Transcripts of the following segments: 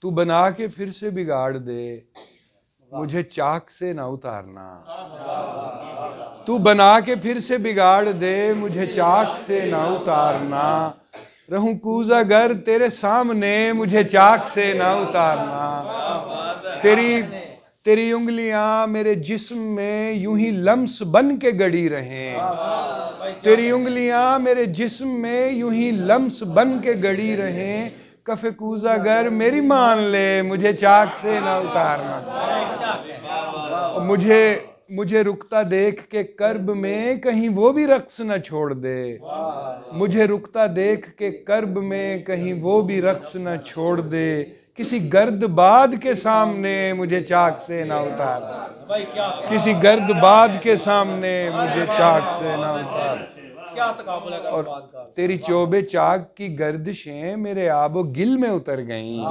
تو بنا کے پھر سے بگاڑ دے مجھے چاک سے نہ اتارنا، تو بنا کے پھر سے بگاڑ دے مجھے چاک سے نہ اتارنا، رہوں کوزہ گر تیرے سامنے مجھے چاک سے نہ اتارنا، تیری انگلیاں میرے جسم میں یوں ہی لمس بن کے گڑی رہیں، تیری انگلیاں میرے جسم میں یوں ہی لمس بن کے گڑی رہیں، کف کوزہ گر میری مان لے مجھے چاک سے نہ اتارنا، مجھے رکتا دیکھ کے کرب میں کہیں وہ بھی رقص نہ چھوڑ دے، مجھے رکتا دیکھ کے کرب میں کہیں وہ بھی رقص نہ چھوڑ دے، کسی گرد باد کے سامنے مجھے چاک سے نہ اتار دے، کسی گرد باد کے سامنے مجھے چاک سے نہ اتار دے، اور تیری چوب چاک کی گردشیں میرے آب و گل میں اتر گئیں،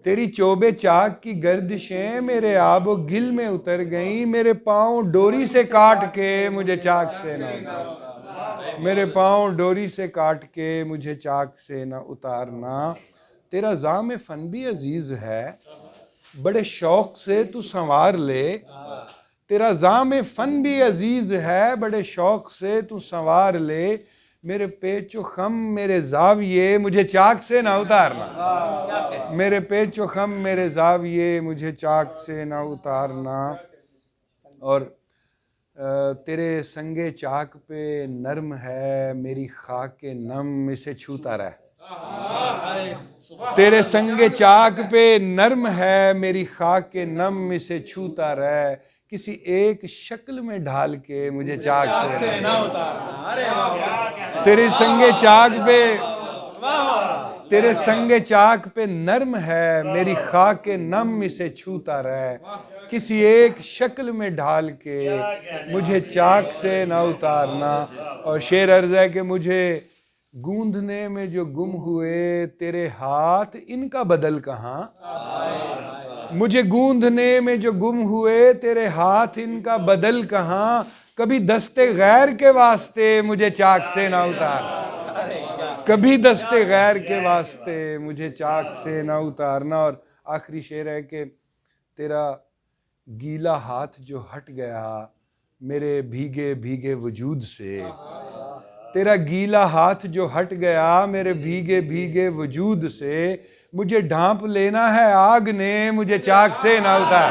تیری چوب چاک کی گردشیں میرے آب و گل میں اتر گئیں، میرے پاؤں ڈوری سے کاٹ کے مجھے چاک سے نہ اتارنا، میرے پاؤں ڈوری سے کاٹ کے مجھے چاک سے نہ اتارنا، تیرا زام فن بھی عزیز ہے بڑے شوق سے تو سنوار لے، تیرا زام فن بھی عزیز ہے بڑے شوق سے تو سنوار لے، میرے پیچ و خم میرے زاویے مجھے چاک سے نہ اتارنا، میرے پیچ و خم میرے زاویے مجھے چاک سے نہ اتارنا، اور تیرے سنگ چاک پہ نرم ہے میری خاک نم اسے چھوتا رہ، تیرے سنگ چاک پہ نرم ہے میری خاک نم اسے چھوتا رہ، کسی ایک شکل میں ڈھال کے مجھے چاک سے نہ اتارنا، تیرے سنگ چاک پہ تیرے سنگ چاک پہ نرم ہے میری خاک نم اسے چھوتا رہ، کسی ایک شکل میں ڈھال کے مجھے چاک سے نہ اتارنا، اور شعر عرض ہے کہ مجھے گوندھنے میں جو گم ہوئے تیرے ہاتھ ان کا بدل کہاں، مجھے گوندھنے میں جو گم ہوئے تیرے ہاتھ ان کا بدل کہاں، کبھی دست غیر کے واسطے مجھے چاک سے نہ اتارنا، کبھی دست غیر کے واسطے مجھے چاک سے نہ اتارنا، اور آخری شعر ہے کہ تیرا گیلا ہاتھ جو ہٹ گیا میرے بھیگے بھیگے وجود سے، تیرا گیلا ہاتھ جو ہٹ گیا میرے بھیگے بھیگے وجود سے، مجھے ڈھانپ لینا ہے آگ نے مجھے چاک سے نہ اتار،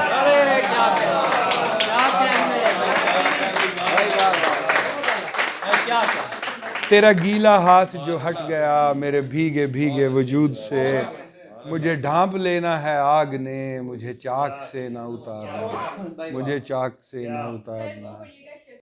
تیرا گیلا ہاتھ جو ہٹ گیا میرے بھیگے بھیگے وجود سے، مجھے ڈھانپ لینا ہے آگ نے مجھے چاک سے نہ اتارنا، مجھے چاک سے نہ اتارنا۔